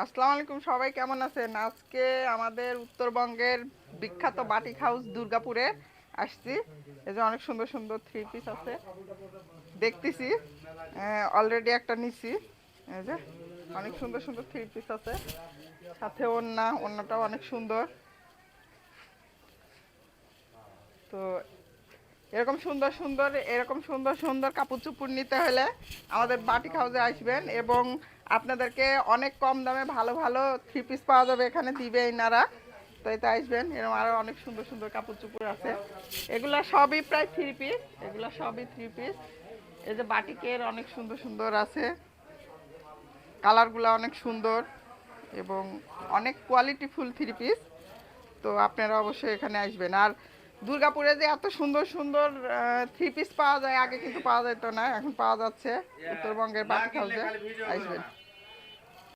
আসসালামু আলাইকুম, সবাই কেমন আছেন? আজকে আমাদের উত্তরবঙ্গের বিখ্যাত বাটিক হাউস দুর্গাপুরে আসছি। এই যে অনেক সুন্দর সুন্দর থ্রি পিস আছে দেখতেছি। অলরেডি একটা নিছি। এই যে অনেক সুন্দর সুন্দর থ্রি পিস আছে, সাথে ওড়নাটাও অনেক সুন্দর। তো এরকম সুন্দর কাপড় চোপড় নিতে হলে আমাদের বাটিক হাউসে আসবেন, এবং আপনাদেরকে অনেক কম দামে ভালো ভালো থ্রি পিস পাওয়া যাবে, এখানে দিবে এনারা। তো এতে আসবেন, এরকম আরও অনেক সুন্দর সুন্দর কাপড় চোপড় আছে। এগুলা সবই প্রায় থ্রি পিস, এগুলা সবই থ্রি পিস। এই যে বাটিকের অনেক সুন্দর সুন্দর আছে, কালারগুলো অনেক সুন্দর এবং অনেক কোয়ালিটিফুল থ্রি পিস। তো আপনারা অবশ্যই এখানে আসবেন। আর দুর্গাপুরে যে এত সুন্দর সুন্দর থ্রি পিস পাওয়া যায়, আগে কিন্তু পাওয়া যেত না, এখন পাওয়া যাচ্ছে উত্তরবঙ্গের বাটিক হাউসে। আসবেন।